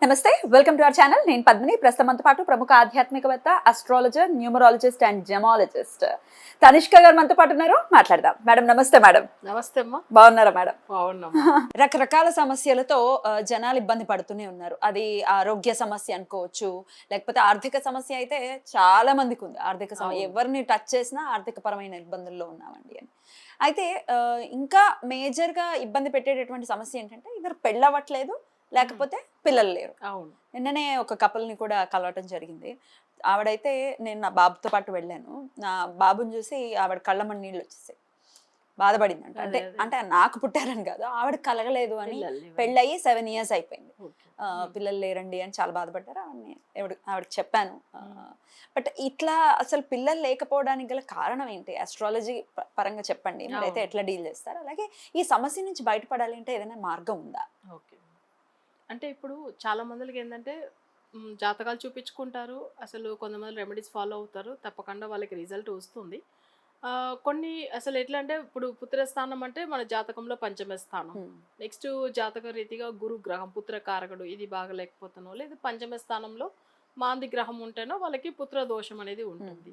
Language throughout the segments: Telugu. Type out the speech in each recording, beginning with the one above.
నమస్తే, వెల్కమ్ టు అవర్ ఛానల్. నేను పద్మిని. ప్రస్తుతంతో పాటు ప్రముఖ ఆధ్యాత్మికవేత్త, astrologer, numerologist and gemmologist Tanishq గారు మనతో పాటు ఉన్నారు. మాట్లాడదాం. మేడం నమస్తే. మేడం నమస్తే అమ్మా. బాగున్నారా మేడం? బాగున్నాం. రకరకాల సమస్యలతో జనాలు ఇబ్బంది పడుతూనే ఉన్నారు. అది ఆరోగ్య సమస్య అనుకోవచ్చు, లేకపోతే ఆర్థిక సమస్య అయితే చాలా మందికి ఉంది. ఆర్థిక సమస్య ఎవరిని టచ్ చేసినా ఆర్థిక పరమైన ఇబ్బందుల్లో ఉన్నామండి అని. అయితే ఇంకా మేజర్ గా ఇబ్బంది పెట్టేటటువంటి సమస్య ఏంటంటే ఇద్దరు పెళ్ళవట్లేదు, లేకపోతే పిల్లలు లేరు. అవును. నిన్ననే ఒక కపుల్ని కూడా కలవటం జరిగింది. ఆవిడైతే నేను నా బాబుతో పాటు వెళ్ళాను. నా బాబుని చూసి ఆవిడ కళ్ళమని నీళ్ళు వచ్చేసాయి. బాధపడిందంట. అంటే నాకు పుట్టారని కాదు, ఆవిడ కలగలేదు అని. పెళ్ళయి 7 years అయిపోయింది. పిల్లలు లేరండి అని చాలా బాధపడ్డారు. ఆవిడకి చెప్పాను. బట్ ఇట్లా అసలు పిల్లలు లేకపోవడానికి గల కారణం ఏంటి? ఆస్ట్రాలజీ పరంగా చెప్పండి. మీరైతే ఎట్లా డీల్ చేస్తారు? అలాగే ఈ సమస్య నుంచి బయటపడాలి అంటే ఏదైనా మార్గం ఉందా? ఓకే. అంటే ఇప్పుడు చాలా మందికి ఏంటంటే జాతకాలు చూపించుకుంటారు, అసలు కొంతమంది రెమెడీస్ ఫాలో అవుతారు, తప్పకుండా వాళ్ళకి రిజల్ట్ వస్తుంది. కొన్ని అసలు ఎట్లా అంటే ఇప్పుడు పుత్రస్థానం అంటే మన జాతకంలో పంచమ స్థానం. నెక్స్ట్ జాతక రీతిగా గురు గ్రహం పుత్రకారకుడు, ఇది బాగా లేకపోతానో లేదు పంచమ స్థానంలో మాంది గ్రహం ఉంటేనో వాళ్ళకి పుత్ర దోషం అనేది ఉంటుంది.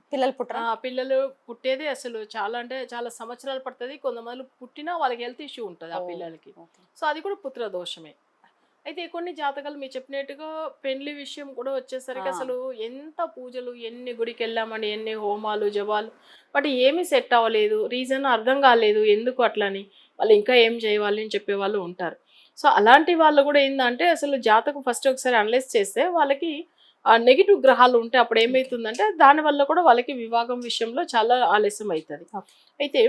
పిల్లలు పుట్టేది అసలు చాలా అంటే చాలా సంవత్సరాలు పడుతుంది. కొంతమంది పుట్టినా వాళ్ళకి హెల్త్ ఇష్యూ ఉంటుంది ఆ పిల్లలకి. సో అది కూడా పుత్ర దోషమే. అయితే కొన్ని జాతకాలు మీరు చెప్పినట్టుగా పెళ్లి విషయం కూడా వచ్చేసరికి అసలు ఎంత పూజలు, ఎన్ని గుడికి వెళ్ళామని, ఎన్ని హోమాలు జపాలు, బట్ ఏమీ సెట్ అవ్వలేదు. రీజన్ అర్థం కాలేదు ఎందుకు అట్లని. వాళ్ళు ఇంకా ఏం చేయాలి అని చెప్పేవాళ్ళు ఉంటారు. సో అలాంటి వాళ్ళు కూడా ఏంటంటే అసలు జాతకం ఫస్ట్ ఒకసారి అనలైజ్ చేస్తే వాళ్ళకి నెగిటివ్ గ్రహాలు ఉంటే అప్పుడు ఏమవుతుందంటే దానివల్ల కూడా వాళ్ళకి వివాహం విషయంలో చాలా ఆలస్యం అవుతుంది. అయితే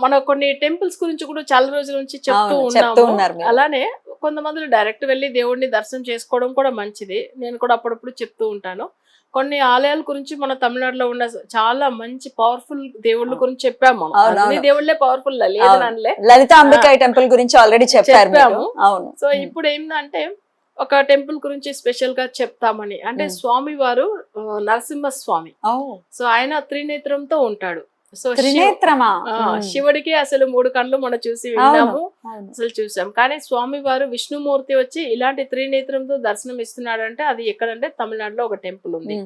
మన కొన్ని టెంపుల్స్ గురించి కూడా చాలా రోజుల నుంచి చెప్తూ ఉన్నాము. అలానే కొంతమంది డైరెక్ట్ వెళ్ళి దేవుడిని దర్శనం చేసుకోవడం కూడా మంచిది. నేను కూడా అప్పుడప్పుడు చెప్తూ ఉంటాను. కొన్ని ఆలయాల గురించి మన తమిళనాడులో ఉన్న చాలా మంచి పవర్ఫుల్ దేవుళ్ళ గురించి చెప్పాము. అన్ని దేవుళ్ళే పవర్ఫుల్ లేదనలే, లలితాంబిక టెంపుల్ గురించి ఆల్రెడీ చెప్పాము. సో ఇప్పుడు ఏంటంటే ఒక టెంపుల్ గురించి స్పెషల్ గా చెప్తామని, అంటే స్వామి వారు నరసింహస్వామి. సో ఆయన త్రినేత్రంతో ఉంటాడు. సో శివుడికి అసలు 3 కళ్ళు మనం చూసి విన్నాము, అసలు చూసాం. కానీ స్వామి వారు విష్ణుమూర్తి వచ్చి ఇలాంటి త్రినేత్రంతో దర్శనం ఇస్తున్నాడంటే అది ఎక్కడంటే తమిళనాడులో ఒక టెంపుల్ ఉంది.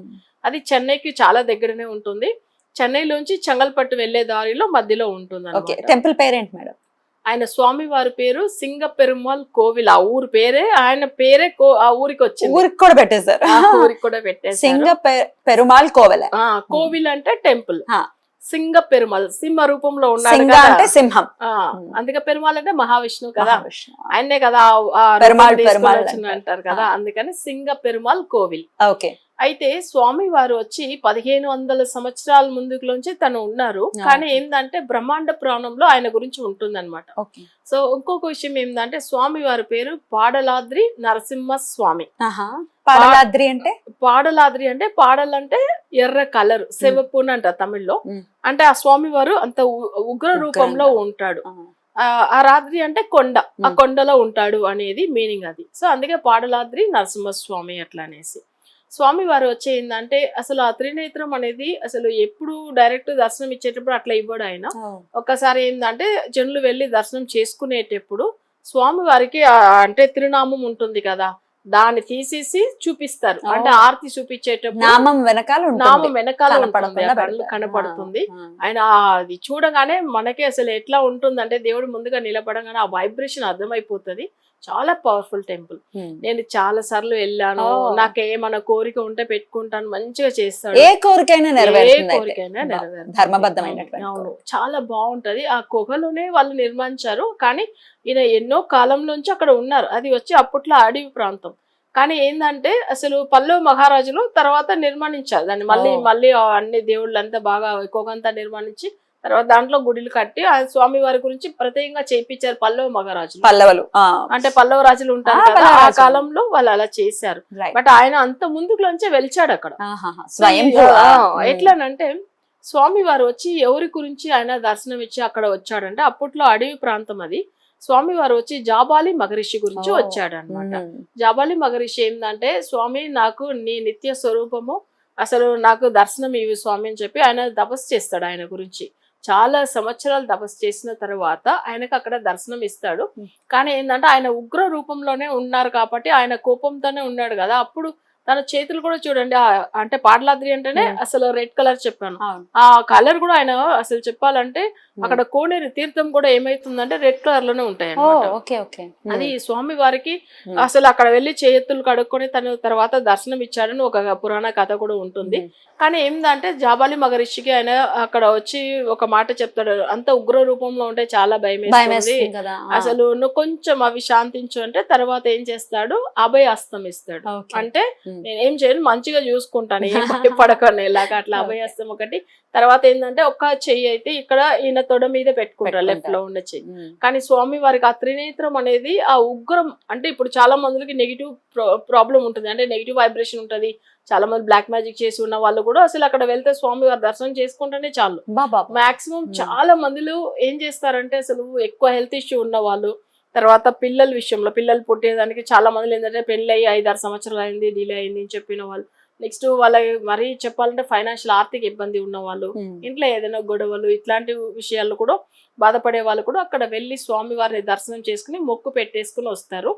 అది చెన్నైకి చాలా దగ్గరనే ఉంటుంది. చెన్నైలోంచి చెంగల్పట్టు వెళ్లే దారిలో మధ్యలో ఉంటుంది. టెంపుల్ పేరేంటి మేడం? ఆయన స్వామి వారి పేరు సింగపెరుమాల్ కోవిల్. ఆ ఊరు పేరే, ఆయన పేరే ఆ ఊరికి వచ్చింది. ఊరికి కూడా పెట్టేశారు. ఊరికి కూడా పెట్టేశారు. సింగపెరుమాల్ కోవిల్. కోవిల్ అంటే టెంపుల్. సింగ పెరుమాల్ సింహ రూపంలో ఉన్నాడు అంటే సింహం. అందుకే పెరుమాల్ అంటే మహావిష్ణువు కదా, ఆయనే కదా అంటారు కదా, అందుకని సింగ పెరుమాల్ కోవిల్. అయితే స్వామి వారు వచ్చి 1500 సంవత్సరాల ముందులోంచి తను ఉన్నారు. కానీ ఏంటంటే బ్రహ్మాండ పురాణంలో ఆయన గురించి ఉంటుందన్నమాట. సో ఇంకొక విషయం ఏంటంటే స్వామి వారి పేరు పాడలాద్రి నరసింహ స్వామి. పాడలాద్రి అంటే పాడలంటే ఎర్ర కలర్, సెవపున్ అంట తమిళ్లో. అంటే ఆ స్వామి వారు అంత ఉగ్ర రూపంలో ఉంటాడు. ఆ రాత్రి అంటే కొండ, ఆ కొండలో ఉంటాడు అనేది మీనింగ్ అది. సో అందుకే పాడలాద్రి నరసింహస్వామి అట్లా అనేసి. స్వామి వారు వచ్చేందంటే అసలు ఆ త్రినేత్రం అనేది అసలు ఎప్పుడు డైరెక్ట్ దర్శనం ఇచ్చేటప్పుడు అట్లా ఇవ్వడు ఆయన. ఒక్కసారి ఏంటంటే జనులు వెళ్ళి దర్శనం చేసుకునేటప్పుడు స్వామి వారికి అంటే తిరునామం ఉంటుంది కదా, దాన్ని తీసేసి చూపిస్తారు. అంటే ఆర్తి చూపించేటప్పుడు నామం వెనకాల కనపడుతుంది. ఆయన అది చూడగానే మనకి అసలు ఎట్లా ఉంటుంది అంటే దేవుడు ముందుగా నిలబడగానే ఆ వైబ్రేషన్ అర్థమైపోతుంది. చాలా పవర్ఫుల్ టెంపుల్. నేను చాలా సార్లు వెళ్ళాను. నాకేమన్నా కోరిక ఉంటే పెట్టుకుంటాను, మంచిగా చేస్తాడు. ఏ కోరికైనా అవును, చాలా బాగుంటది. ఆ గుహలోనే వాళ్ళు నిర్మించారు. కానీ ఈయన ఎన్నో కాలంలోంచి అక్కడ ఉన్నారు. అది వచ్చి అప్పట్లో అడవి ప్రాంతం. కానీ ఏంటంటే అసలు పల్లవ మహారాజులు తర్వాత నిర్మాణించారు దాన్ని. మళ్ళీ అన్ని దేవుళ్ళంతా బాగా ఎక్కువగా నిర్మాణించి తర్వాత దాంట్లో గుడిలు కట్టి ఆ స్వామి వారి గురించి ప్రత్యేకంగా చేయించారు పల్లవ మహారాజులు. అంటే పల్లవ రాజులు ఉంటారు కదా, ఆ కాలంలో వాళ్ళు అలా చేశారు. బట్ ఆయన అంత ముందులోంచే వెలిచాడు అక్కడ. ఎట్లానంటే స్వామి వారు వచ్చి ఎవరి గురించి ఆయన దర్శనం ఇచ్చి అక్కడ వచ్చాడంటే అప్పట్లో అడవి ప్రాంతం అది. స్వామి వారు వచ్చి జాబాలి మహర్షి గురించి వచ్చాడు అనమాట. జాబాలి మహర్షి ఏంటంటే స్వామి నాకు నీ నిత్య స్వరూపము, అసలు నాకు దర్శనం ఇవి స్వామి అని చెప్పి ఆయన తపస్సు చేస్తాడు ఆయన గురించి. చాలా సంవత్సరాలు తపస్సు చేసిన తర్వాత ఆయనకు అక్కడ దర్శనం ఇస్తాడు. Hmm. కానీ ఏంటంటే ఆయన ఉగ్ర రూపంలోనే ఉన్నారు కాబట్టి ఆయన కోపంతోనే ఉన్నాడు కదా, అప్పుడు తన చేతులు కూడా చూడండి, అంటే పాటలాద్రి అంటేనే అసలు రెడ్ కలర్ చెప్పాను, ఆ కలర్ కూడా ఆయన అసలు చెప్పాలంటే అక్కడ కోనేరు తీర్థం కూడా ఏమైతుందంటే రెడ్ కలర్ లోనే ఉంటాయి అన్నమాట. అది స్వామి వారికి అసలు అక్కడ వెళ్ళి చేతులు కడుక్కొని తను తర్వాత దర్శనం ఇచ్చాడని ఒక పురాణ కథ కూడా ఉంటుంది. కానీ ఏంటంటే జాబాలి మహర్షికి ఆయన అక్కడ వచ్చి ఒక మాట చెప్తాడు, అంత ఉగ్ర రూపంలో ఉంటే చాలా భయం వేస్తుంది, అసలు నువ్వు కొంచెం అవి శాంతించు అంటే తర్వాత ఏం చేస్తాడు, అభయ హస్తం ఇస్తాడు. అంటే నేనేం చేయను, మంచిగా చూసుకుంటాను, ఏం భయపడకండి ఇలాగా, అట్లా అభయ హస్తం ఒకటి. తర్వాత ఏంటంటే ఒక చెయ్యి అయితే ఇక్కడ ఈయన తొడ మీద పెట్టుకుంటారు, లెఫ్ట్ లో ఉన్న చెయ్యి. కానీ స్వామి వారికి ఆ త్రినేత్రం అనేది ఆ ఉగ్రం, అంటే ఇప్పుడు చాలా మందికి నెగిటివ్ ప్రాబ్లం ఉంటుంది, అంటే నెగిటివ్ వైబ్రేషన్ ఉంటుంది, చాలా మంది బ్లాక్ మ్యాజిక్ చేసి ఉన్న వాళ్ళు కూడా అసలు అక్కడ వెళ్తే స్వామి వారి దర్శనం చేసుకుంటేనే చాలు. మాక్సిమం చాలా మందిలో ఏం చేస్తారంటే అసలు ఎక్కువ హెల్త్ ఇష్యూ ఉన్న వాళ్ళు, తర్వాత పిల్లల విషయంలో పిల్లలు పుట్టేదానికి చాలా మంది ఏంటంటే పెళ్లి అయ్యి 5-6 సంవత్సరాలు అయింది, డిలే అయింది అని చెప్పిన వాళ్ళు, నెక్స్ట్ వాళ్ళ మరీ చెప్పాలంటే ఫైనాన్షియల్ ఆర్థిక ఇబ్బంది ఉన్న వాళ్ళు, ఇంట్లో ఏదైనా గొడవలు ఇట్లాంటి విషయాల్లో కూడా బాధపడే వాళ్ళు కూడా అక్కడ వెళ్ళి స్వామి వారిని దర్శనం చేసుకుని మొక్కు పెట్టేసుకుని వస్తారు.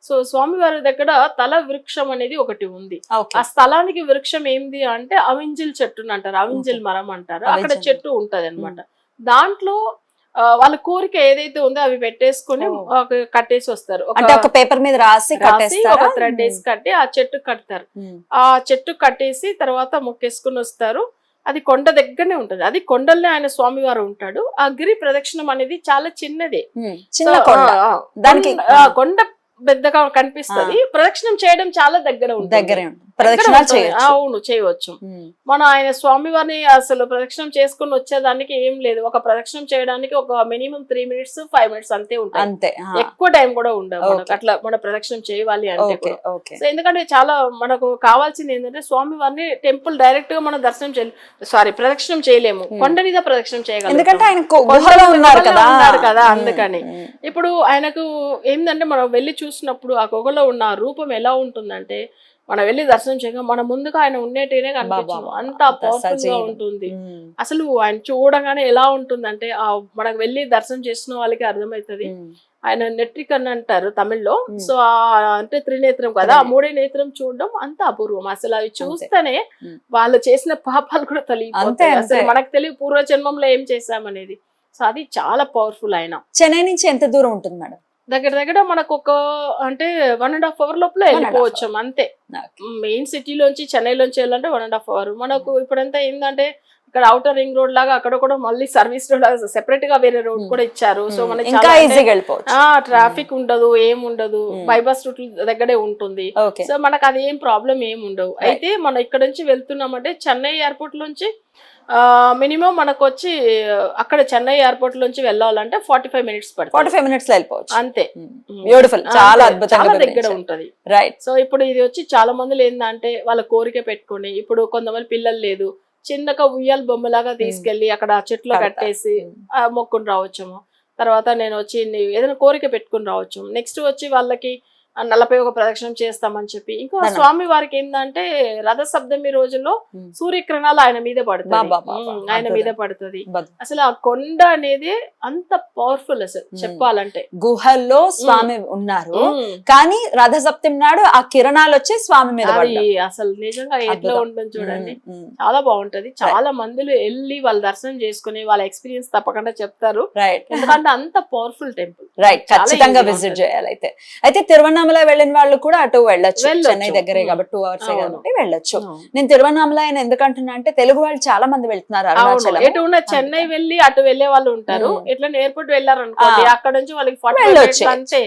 సో స్వామి వారి దగ్గర తల వృక్షం అనేది ఒకటి ఉంది. ఆ స్థలానికి వృక్షం ఏంది అంటే అవింజిల్ చెట్టుని అంటారు, అవింజిల్ మరం అంటారు. అక్కడ చెట్టు ఉంటది అన్నమాట. దాంట్లో వాళ్ళ కోరిక ఏదైతే ఉందో అవి పెట్టేసుకుని కట్టేసి వస్తారు. ఒక పేపర్ మీద రాసి ఒక థ్రెడ్ వేసి కట్టి ఆ చెట్టు కడతారు. ఆ చెట్టు కట్టేసి తర్వాత మొక్కేసుకుని వస్తారు. అది కొండ దగ్గరనే ఉంటది, అది కొండల్లో ఆయన స్వామి వారు ఉంటాడు. ఆ గిరి ప్రదక్షిణం అనేది చాలా చిన్నదే, కొండ పెద్దగా కనిపిస్తది, ప్రదక్షిణం చేయడం చాలా దగ్గర ఉంటుంది. అవును, చేయవచ్చు. మనం ఆయన స్వామి వారిని అసలు ప్రదక్షిణం చేసుకుని వచ్చేదానికి ఏం లేదు, ఒక ప్రదక్షిణం చేయడానికి ఒక మినిమం 3 minutes 5 minutes అంతే ఉంటుంది, ఎక్కువ టైం కూడా ఉండదు అట్లా మన ప్రదక్షిణం చేయాలి అంటే. ఎందుకంటే చాలా మనకు కావాల్సింది ఏంటంటే స్వామి వారిని టెంపుల్ డైరెక్ట్ గా మనం దర్శనం చేయలేము, ప్రదక్షిణం చేయలేము, కొండ మీద ప్రదక్షిణం చేయగలం కదా. అందుకని ఇప్పుడు ఆయనకు ఏంటంటే మనం వెళ్ళి చూసినప్పుడు ఆ గుహలో ఉన్న రూపం ఎలా ఉంటుందంటే, మనం వెళ్ళి దర్శనం చేయగా మన ముందుగా ఆయన ఉండేటేనే కనిపించదు, అంత పవర్ఫుల్ గా ఉంటుంది. అసలు ఆయన చూడగానే ఎలా ఉంటుందంటే మనకు వెళ్ళి దర్శనం చేసిన వాళ్ళకి అర్థమవుతుంది. ఆయన నెట్రిక్ అని అంటారు తమిళ్లో, సో అంటే త్రినేత్రం కదా, ఆ మూడే నేత్రం చూడడం అంత అపూర్వం. అసలు అవి చూస్తేనే వాళ్ళు చేసిన పాపాలు కూడా తెలియపోతాయి, అసలు మనకు తెలియ పూర్వజన్మంలో ఏం చేశామనేది. సో అది చాలా పవర్ఫుల్. ఆయన చెన్నై నుంచి ఎంత దూరం ఉంటుంది మేడం? దగ్గర మనకు ఒక అంటే 1.5 hour లోపల వెళ్ళిపోవచ్చు అంతే. మెయిన్ సిటీలోంచి చెన్నైలోంచి వెళ్ళాలంటే 1.5 hour. మనకు ఇప్పుడంతా ఏంటంటే ఇక్కడ ఔటర్ రింగ్ రోడ్ లాగా అక్కడ కూడా మళ్ళీ సర్వీస్ రోడ్ లాగా సెపరేట్ గా వేరే రోడ్ కూడా ఇచ్చారు. సో మనకి ట్రాఫిక్ ఉండదు, ఏముండదు, బైపాస్ రూట్ దగ్గరే ఉంటుంది. సో మనకు అది ఏం ప్రాబ్లం ఏమి ఉండవు. అయితే మనం ఇక్కడ నుంచి వెళ్తున్నామంటే చెన్నై ఎయిర్పోర్ట్ నుంచి మినిమం మనకు వచ్చి అక్కడ చెన్నై ఎయిర్పోర్ట్ నుంచి వెళ్ళాలంటే 45 minutes పడుతుంది. 45 minutes లో వెళ్ళిపోవచ్చు అంతే. బ్యూటిఫుల్, చాలా అద్భుతంగా దగ్గర ఉంటది. రైట్. సో ఇప్పుడు ఇది వచ్చి చాలా మంది ఏంటంటే వాళ్ళ కోరిక పెట్టుకొని, ఇప్పుడు కొంతమంది పిల్లలు లేదు, చిన్నగా ఉయ్యాల బొమ్మలాగా తీసుకెళ్లి అక్కడ చెట్లు కట్టేసి మొక్కుని రావచ్చేమో. తర్వాత నేను వచ్చి ఏదైనా కోరిక పెట్టుకుని రావచ్చు. నెక్స్ట్ వచ్చి వాళ్ళకి 41 ప్రదక్షిణం చేస్తామని చెప్పి. ఇంకో స్వామి వారికి ఏంటంటే రథసప్తమి రోజుల్లో సూర్యకిరణాలు ఆయన మీద పడుతుంది. అసలు ఆ కొండ అనేది అంత పవర్ఫుల్ అసలు చెప్పాలంటే. గుహల్లో స్వామి ఉన్నారు కానీ రథసప్తమి నాడు ఆ కిరణాలు వచ్చి స్వామి మీద అసలు నిజంగా ఎట్లా ఉంటుంది చూడండి, చాలా బాగుంటది. చాలా మందిలో వెళ్ళి వాళ్ళు దర్శనం చేసుకుని వాళ్ళ ఎక్స్పీరియన్స్ తప్పకుండా చెప్తారు, ఎందుకంటే అంత పవర్ఫుల్ టెంపుల్. రైట్, ఖచ్చితంగా విజిట్ చేయాలి. అయితే తిరువన్నామల వెళ్ళిన వాళ్ళు కూడా అటు వెళ్ళొచ్చు, చెన్నై దగ్గరే కాబట్టి 2 hours కాబట్టి వెళ్ళొచ్చు. నేను తిరువన్నామల ఆయన ఎందుకంటున్నా అంటే తెలుగు వాళ్ళు చాలా మంది వెళ్తున్నారు అరుణాచలం. ఎటు ఉన్న చెన్నై వెళ్ళి అటు వెళ్లే వాళ్ళు ఉంటారు, ఎట్లా ఎయిర్పోర్ట్ వెళ్ళారు అనుకోండి, అక్కడ నుంచి వాళ్ళకి 40 minutes అంతే.